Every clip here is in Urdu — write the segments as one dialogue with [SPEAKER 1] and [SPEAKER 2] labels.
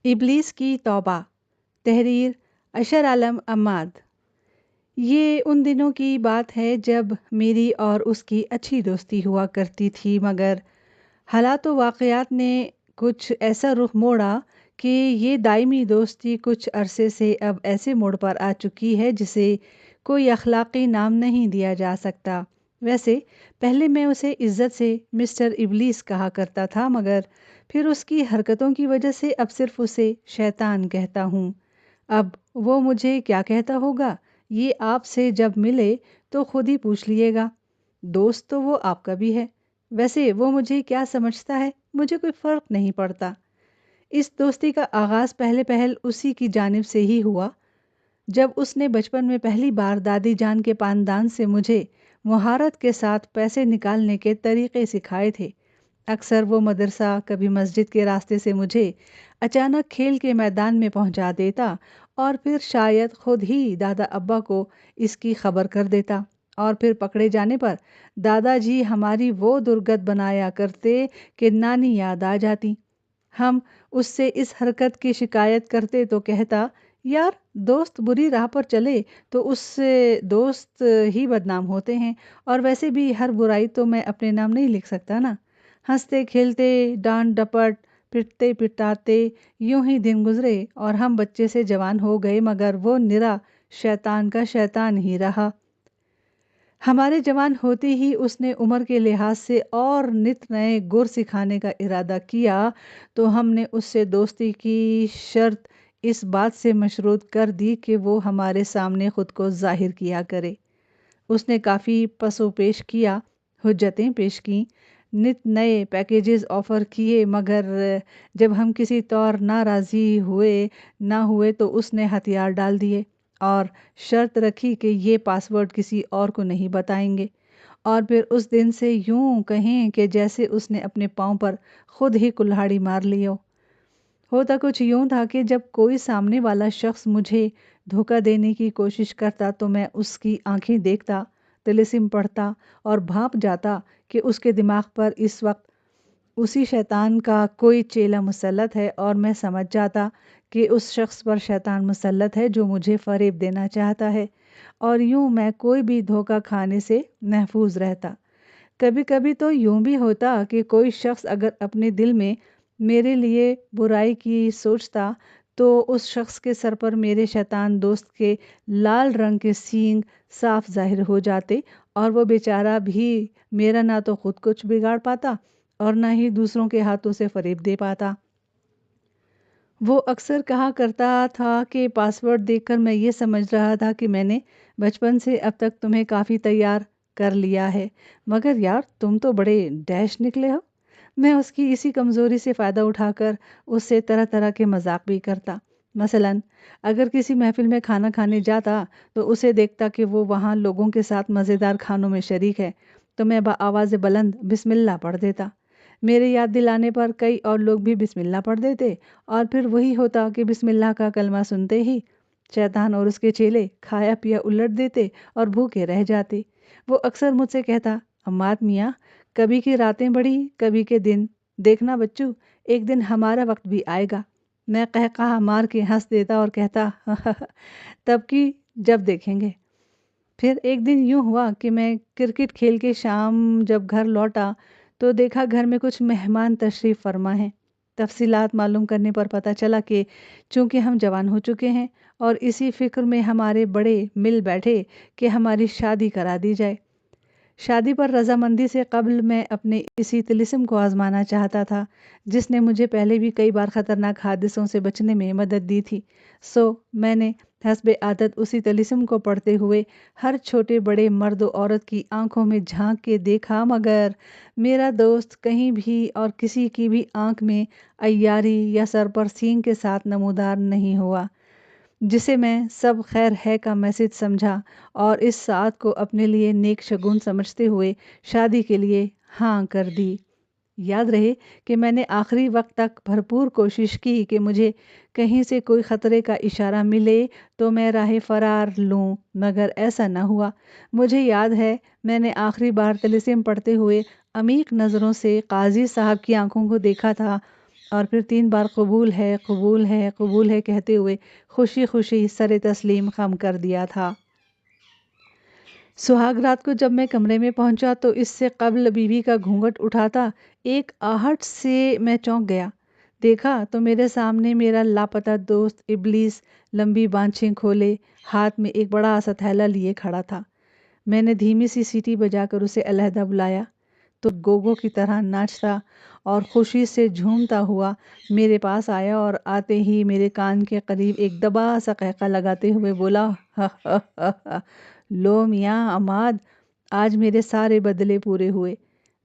[SPEAKER 1] ابلیس کی توبہ، تحریر اشر عالم عماد۔ یہ ان دنوں کی بات ہے جب میری اور اس کی اچھی دوستی ہوا کرتی تھی، مگر حالات و واقعات نے کچھ ایسا رخ موڑا کہ یہ دائمی دوستی کچھ عرصے سے اب ایسے موڑ پر آ چکی ہے جسے کوئی اخلاقی نام نہیں دیا جا سکتا۔ ویسے پہلے میں اسے عزت سے مسٹر ابلیس کہا کرتا تھا، مگر پھر اس کی حرکتوں کی وجہ سے اب صرف اسے شیطان کہتا ہوں۔ اب وہ مجھے کیا کہتا ہوگا، یہ آپ سے جب ملے تو خود ہی پوچھ لیے گا۔ دوست تو وہ آپ کا بھی ہے، ویسے وہ مجھے کیا سمجھتا ہے مجھے کوئی فرق نہیں پڑتا۔ اس دوستی کا آغاز پہلے پہل اسی کی جانب سے ہی ہوا، جب اس نے بچپن میں پہلی بار دادی جان کے پاندان سے مجھے مہارت کے ساتھ پیسے نکالنے کے طریقے سکھائے تھے۔ اکثر وہ مدرسہ کبھی مسجد کے راستے سے مجھے اچانک کھیل کے میدان میں پہنچا دیتا اور پھر شاید خود ہی دادا ابا کو اس کی خبر کر دیتا، اور پھر پکڑے جانے پر دادا جی ہماری وہ درگت بنایا کرتے کہ نانی یاد آ جاتی۔ ہم اس سے اس حرکت کی شکایت کرتے تو کہتا، یار دوست بری راہ پر چلے تو اس سے دوست ہی بدنام ہوتے ہیں، اور ویسے بھی ہر برائی تو میں اپنے نام نہیں لکھ سکتا نا۔ ہنستے کھیلتے، ڈانٹ ڈپٹ، پٹتے پٹاتے یوں ہی دن گزرے اور ہم بچے سے جوان ہو گئے، مگر وہ نرا شیطان کا شیطان ہی رہا۔ ہمارے جوان ہوتے ہی اس نے عمر کے لحاظ سے اور نت نئے گر سکھانے کا ارادہ کیا، تو ہم نے اس سے دوستی کی شرط اس بات سے مشروط کر دی کہ وہ ہمارے سامنے خود کو ظاہر کیا کرے۔ اس نے کافی پس و پیش کیا، حجتیں پیش کیں، نت نئے پیکیجز آفر کیے، مگر جب ہم کسی طور ناراضی نہ ہوئے تو اس نے ہتھیار ڈال دیے اور شرط رکھی کہ یہ پاس ورڈ کسی اور کو نہیں بتائیں گے، اور پھر اس دن سے یوں کہیں کہ جیسے اس نے اپنے پاؤں پر خود ہی کلہاڑی مار لی ہو۔ ہوتا کچھ یوں تھا کہ جب کوئی سامنے والا شخص مجھے دھوکہ دینے کی کوشش کرتا تو میں اس کی آنکھیں دیکھتا، طلسم پڑھتا اور بھانپ جاتا کہ اس کے دماغ پر اس وقت اسی شیطان کا کوئی چیلا مسلط ہے، اور میں سمجھ جاتا کہ اس شخص پر شیطان مسلط ہے جو مجھے فریب دینا چاہتا ہے، اور یوں میں کوئی بھی دھوکہ کھانے سے محفوظ رہتا۔ کبھی کبھی تو یوں بھی ہوتا کہ کوئی شخص اگر اپنے دل میں میرے لیے برائی کی سوچتا تو اس شخص کے سر پر میرے شیطان دوست کے لال رنگ کے سینگ صاف ظاہر ہو جاتے، اور وہ بیچارہ بھی میرا نہ تو خود کچھ بگاڑ پاتا اور نہ ہی دوسروں کے ہاتھوں سے فریب دے پاتا۔ وہ اکثر کہا کرتا تھا کہ پاس ورڈ دیکھ کر میں یہ سمجھ رہا تھا کہ میں نے بچپن سے اب تک تمہیں کافی تیار کر لیا ہے، مگر یار تم تو بڑے ڈیش نکلے ہو۔ میں اس کی اسی کمزوری سے فائدہ اٹھا کر اس سے طرح طرح کے مذاق بھی کرتا۔ مثلاً اگر کسی محفل میں کھانا کھانے جاتا تو اسے دیکھتا کہ وہ وہاں لوگوں کے ساتھ مزیدار کھانوں میں شریک ہے تو میں بآواز بلند بسم اللہ پڑھ دیتا۔ میرے یاد دلانے پر کئی اور لوگ بھی بسم اللہ پڑھ دیتے، اور پھر وہی ہوتا کہ بسم اللہ کا کلمہ سنتے ہی شیطان اور اس کے چیلے کھایا پیا الٹ دیتے اور بھوکے رہ جاتے۔ وہ اکثر مجھ سے کہتا، عماد میاں کبھی کی راتیں بڑی کبھی کے دن، دیکھنا بچو ایک دن ہمارا وقت بھی آئے گا۔ میں قہقہہ مار کے ہنس دیتا اور کہتا تب کی جب دیکھیں گے۔ پھر ایک دن یوں ہوا کہ میں کرکٹ کھیل کے شام جب گھر لوٹا تو دیکھا گھر میں کچھ مہمان تشریف فرما ہیں۔ تفصیلات معلوم کرنے پر پتہ چلا کہ چونکہ ہم جوان ہو چکے ہیں اور اسی فکر میں ہمارے بڑے مل بیٹھے کہ ہماری شادی کرا دی جائے۔ شادی پر رضامندی سے قبل میں اپنے اسی طلسم کو آزمانا چاہتا تھا جس نے مجھے پہلے بھی کئی بار خطرناک حادثوں سے بچنے میں مدد دی تھی، سو میں نے حسب عادت اسی طلسم کو پڑھتے ہوئے ہر چھوٹے بڑے مرد و عورت کی آنکھوں میں جھانک کے دیکھا، مگر میرا دوست کہیں بھی اور کسی کی بھی آنکھ میں عیاری یا سر پر سینگ کے ساتھ نمودار نہیں ہوا، جسے میں سب خیر ہے کا میسج سمجھا اور اس ساعت کو اپنے لیے نیک شگون سمجھتے ہوئے شادی کے لیے ہاں کر دی۔ یاد رہے کہ میں نے آخری وقت تک بھرپور کوشش کی کہ مجھے کہیں سے کوئی خطرے کا اشارہ ملے تو میں راہ فرار لوں، مگر ایسا نہ ہوا۔ مجھے یاد ہے میں نے آخری بار طلسم پڑھتے ہوئے عمیق نظروں سے قاضی صاحب کی آنکھوں کو دیکھا تھا، اور پھر 3 بار قبول ہے، قبول ہے، قبول ہے کہتے ہوئے خوشی خوشی سر تسلیم خم کر دیا تھا۔ سہاگ رات کو جب میں کمرے میں پہنچا تو اس سے قبل بیوی کا گھونگھٹ اٹھاتا ایک آہٹ سے میں چونک گیا۔ دیکھا تو میرے سامنے میرا لاپتہ دوست ابلیس لمبی بانچھیں کھولے ہاتھ میں ایک بڑا سا تھیلا لیے کھڑا تھا۔ میں نے دھیمی سی سیٹی بجا کر اسے علیحدہ بلایا تو گوگو کی طرح ناچتا اور خوشی سے جھومتا ہوا میرے پاس آیا اور آتے ہی میرے کان کے قریب ایک دبا سا قہقہ لگاتے ہوئے بولا، لو میاں عماد، آج میرے سارے بدلے پورے ہوئے۔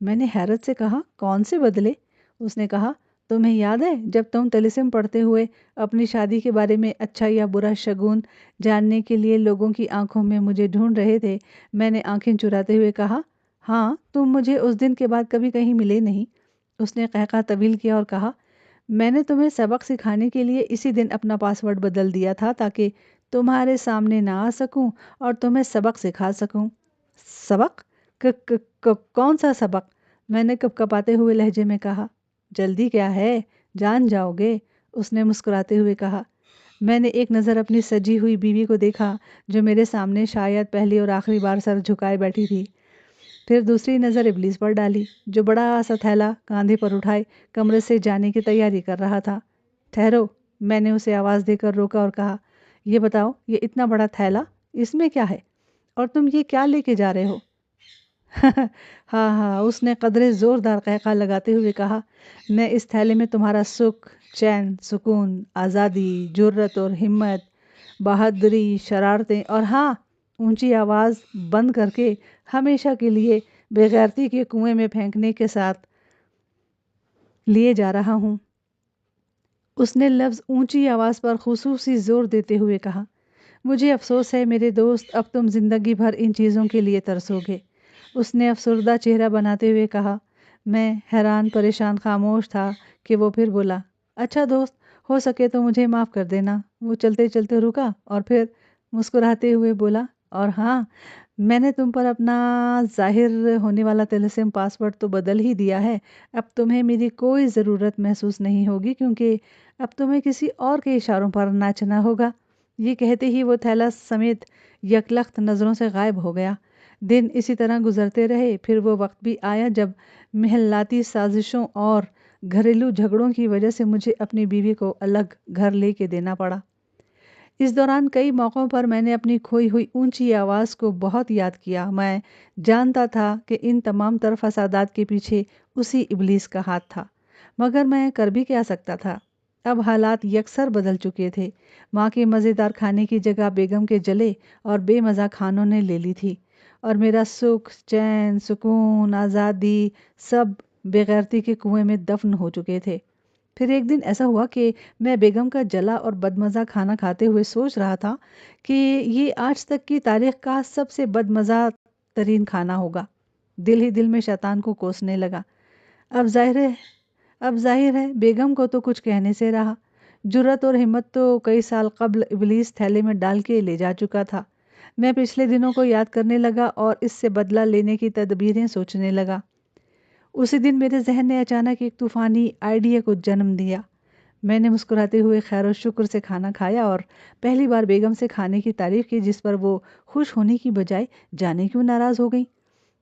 [SPEAKER 1] میں نے حیرت سے کہا، کون سے بدلے؟ اس نے کہا، تمہیں یاد ہے جب تم طلسم پڑھتے ہوئے اپنی شادی کے بارے میں اچھا یا برا شگون جاننے کے لیے لوگوں کی آنکھوں میں مجھے ڈھونڈ رہے تھے؟ میں نے آنکھیں چراتے ہوئے کہا، ہاں، تم مجھے اس دن کے بعد کبھی کہیں ملے نہیں۔ اس نے قہقہ طویل کیا اور کہا، میں نے تمہیں سبق سکھانے کے لیے اسی دن اپنا پاسورڈ بدل دیا تھا تاکہ تمہارے سامنے نہ آ سکوں اور تمہیں سبق سکھا سکوں۔ سبق؟ کون سا سبق؟ میں نے کپکپاتے ہوئے لہجے میں کہا۔ جلدی کیا ہے، جان جاؤ گے، اس نے مسکراتے ہوئے کہا۔ میں نے ایک نظر اپنی سجی ہوئی بیوی کو دیکھا جو میرے سامنے شاید پہلی اور آخری بار سر جھکائے بیٹھی تھی، پھر دوسری نظر ابلیس پر ڈالی جو بڑا سا تھیلا کاندھے پر اٹھائے کمرے سے جانے کی تیاری کر رہا تھا۔ ٹھہرو، میں نے اسے آواز دے کر روکا اور کہا، یہ بتاؤ، یہ اتنا بڑا تھیلا، اس میں کیا ہے اور تم یہ کیا لے کے جا رہے ہو؟ ہاں ہاں، اس نے قدرے زوردار قہقہ لگاتے ہوئے کہا، میں اس تھیلے میں تمہارا سکھ، چین، سکون، آزادی، جرت اور ہمت، بہادری، شرارتیں اور ہاں، اونچی آواز بند کر کے ہمیشہ کے لیے بے غیرتی کے کنویں میں پھینکنے کے ساتھ لیے جا رہا ہوں۔ اس نے لفظ اونچی آواز پر خصوصی زور دیتے ہوئے کہا، مجھے افسوس ہے میرے دوست، اب تم زندگی بھر ان چیزوں کے لیے ترسو گے۔ اس نے افسردہ چہرہ بناتے ہوئے کہا۔ میں حیران پریشان خاموش تھا کہ وہ پھر بولا، اچھا دوست، ہو سکے تو مجھے معاف کر دینا۔ وہ چلتے چلتے رکا اور پھر مسکراتے ہوئے بولا، اور ہاں، میں نے تم پر اپنا ظاہر ہونے والا طلسم پاسورڈ تو بدل ہی دیا ہے۔ اب تمہیں میری کوئی ضرورت محسوس نہیں ہوگی کیونکہ اب تمہیں کسی اور کے اشاروں پر ناچنا ہوگا۔ یہ کہتے ہی وہ تھیلا سمیت یکلخت نظروں سے غائب ہو گیا۔ دن اسی طرح گزرتے رہے، پھر وہ وقت بھی آیا جب محلاتی سازشوں اور گھریلو جھگڑوں کی وجہ سے مجھے اپنی بیوی کو الگ گھر لے کے دینا پڑا۔ اس دوران کئی موقعوں پر میں نے اپنی کھوئی ہوئی اونچی آواز کو بہت یاد کیا۔ میں جانتا تھا کہ ان تمام تر فسادات کے پیچھے اسی ابلیس کا ہاتھ تھا، مگر میں کر بھی کیا سکتا تھا؟ اب حالات یکسر بدل چکے تھے۔ ماں کے مزیدار کھانے کی جگہ بیگم کے جلے اور بے مزہ کھانوں نے لے لی تھی، اور میرا سکھ، چین، سکون، آزادی سب بے غیرتی کے کنویں میں دفن ہو چکے تھے۔ پھر ایک دن ایسا ہوا کہ میں بیگم کا جلا اور بدمزہ کھانا کھاتے ہوئے سوچ رہا تھا کہ یہ آج تک کی تاریخ کا سب سے بدمزہ ترین کھانا ہوگا۔ دل ہی دل میں شیطان کو کوسنے لگا، اب ظاہر ہے بیگم کو تو کچھ کہنے سے رہا۔ جرت اور ہمت تو کئی سال قبل ابلیس تھیلے میں ڈال کے لے جا چکا تھا۔ میں پچھلے دنوں کو یاد کرنے لگا اور اس سے بدلہ لینے کی تدبیریں سوچنے لگا۔ اسی دن میرے ذہن نے اچانک ایک طوفانی آئیڈیا کو جنم دیا۔ میں نے مسکراتے ہوئے خیر و شکر سے کھانا کھایا اور پہلی بار بیگم سے کھانے کی تعریف کی جس پر وہ خوش ہونے کی بجائے جانے کیوں ناراض ہو گئیں۔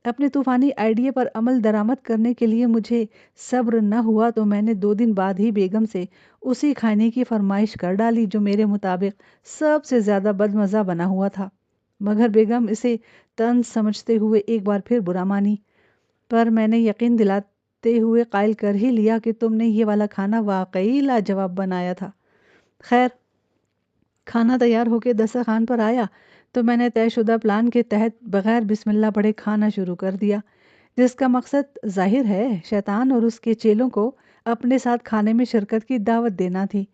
[SPEAKER 1] اپنے طوفانی آئیڈیا پر عمل درآمد کرنے کے لیے مجھے صبر نہ ہوا تو میں نے 2 دن بعد ہی بیگم سے اسی کھانے کی فرمائش کر ڈالی جو میرے مطابق سب سے زیادہ بدمزہ بنا ہوا تھا، مگر بیگم اسے طنز سمجھتے ہوئے ایک بار پھر برا مانی۔ پر میں نے یقین دلاتے ہوئے قائل کر ہی لیا کہ تم نے یہ والا کھانا واقعی لاجواب بنایا تھا۔ خیر، کھانا تیار ہو کے دسترخوان پر آیا تو میں نے طے شدہ پلان کے تحت بغیر بسم اللہ پڑھے کھانا شروع کر دیا، جس کا مقصد ظاہر ہے شیطان اور اس کے چیلوں کو اپنے ساتھ کھانے میں شرکت کی دعوت دینا تھی،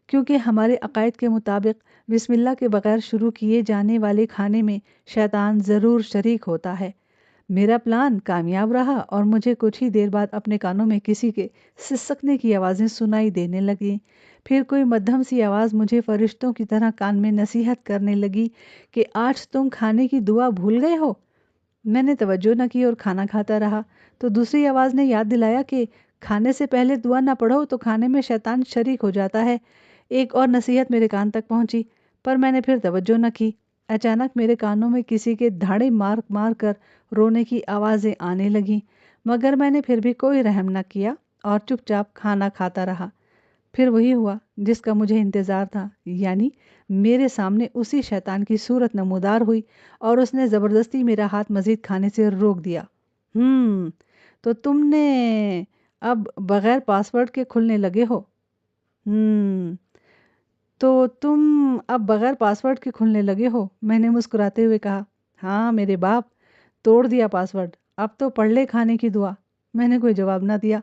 [SPEAKER 1] کیونکہ ہمارے عقائد کے مطابق بسم اللہ کے بغیر شروع کیے جانے والے کھانے میں شیطان ضرور شریک ہوتا ہے۔ میرا پلان کامیاب رہا اور مجھے کچھ ہی دیر بعد اپنے کانوں میں کسی کے سسکنے کی آوازیں سنائی دینے لگیں۔ پھر کوئی مدھم سی آواز مجھے فرشتوں کی طرح کان میں نصیحت کرنے لگی کہ آج تم کھانے کی دعا بھول گئے ہو۔ میں نے توجہ نہ کی اور کھانا کھاتا رہا تو دوسری آواز نے یاد دلایا کہ کھانے سے پہلے دعا نہ پڑھو تو کھانے میں شیطان شریک ہو جاتا ہے۔ ایک اور نصیحت میرے کان تک پہنچی، پر میں نے پھر توجہ نہ کی۔ اچانک میرے کانوں میں کسی کے دھاڑے مار مار کر رونے کی آوازیں آنے لگیں، مگر میں نے پھر بھی کوئی رحم نہ کیا اور چپ چاپ کھانا کھاتا رہا۔ پھر وہی ہوا جس کا مجھے انتظار تھا، یعنی میرے سامنے اسی شیطان کی صورت نمودار ہوئی اور اس نے زبردستی میرا ہاتھ مزید کھانے سے روک دیا۔ تو تم نے اب بغیر پاسورڈ کے کھلنے لگے ہو؟ تو تم اب بغیر پاسورڈ کے کھلنے لگے ہو، میں نے مسکراتے ہوئے کہا۔ ہاں میرے باپ، توڑ دیا پاسورڈ، اب تو پڑھ لے کھانے کی دعا۔ میں نے کوئی جواب نہ دیا،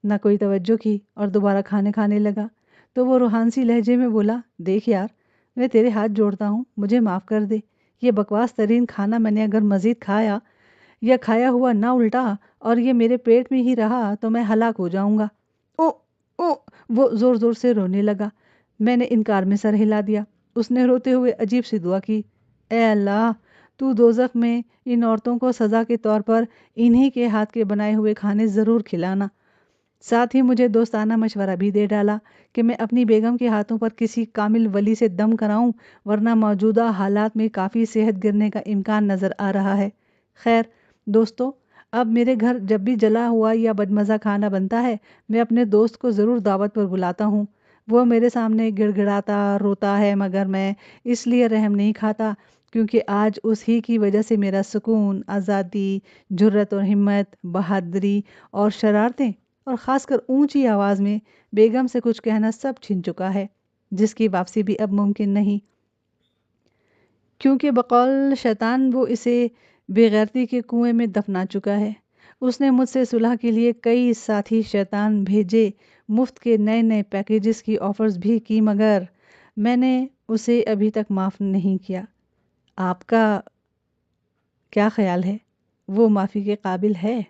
[SPEAKER 1] نہ کوئی توجہ کی اور دوبارہ کھانے لگا۔ تو وہ روحانسی لہجے میں بولا، دیکھ یار، میں تیرے ہاتھ جوڑتا ہوں، مجھے معاف کر دے۔ یہ بکواس ترین کھانا میں نے اگر مزید کھایا یا کھایا ہوا نہ الٹا اور یہ میرے پیٹ میں ہی رہا تو میں ہلاک ہو جاؤں گا۔ او او وہ زور زور سے رونے لگا۔ میں نے انکار میں سر ہلا دیا۔ اس نے روتے ہوئے عجیب سی دعا کی، اے اللہ، تو دوزخ میں ان عورتوں کو سزا کے طور پر انہی کے ہاتھ کے بنائے ہوئے کھانے ضرور کھلانا۔ ساتھ ہی مجھے دوستانہ مشورہ بھی دے ڈالا کہ میں اپنی بیگم کے ہاتھوں پر کسی کامل ولی سے دم کراؤں، ورنہ موجودہ حالات میں کافی صحت گرنے کا امکان نظر آ رہا ہے۔ خیر دوستو، اب میرے گھر جب بھی جلا ہوا یا بدمزہ کھانا بنتا ہے، میں اپنے دوست کو ضرور دعوت پر بلاتا ہوں۔ وہ میرے سامنے گڑ گڑاتا روتا ہے، مگر میں اس لیے رحم نہیں کھاتا کیونکہ آج اس ہی کی وجہ سے میرا سکون، آزادی، جرأت اور ہمت، بہادری اور شرارتیں اور خاص کر اونچی آواز میں بیگم سے کچھ کہنا سب چھن چکا ہے، جس کی واپسی بھی اب ممکن نہیں، کیونکہ بقول شیطان وہ اسے بے غیرتی کے کنویں میں دفنا چکا ہے۔ اس نے مجھ سے صلح کے لیے کئی ساتھی شیطان بھیجے، مفت کے نئے نئے پیکیجز کی آفرز بھی کی، مگر میں نے اسے ابھی تک معاف نہیں کیا۔ آپ کا کیا خیال ہے؟ وہ معافی کے قابل ہے؟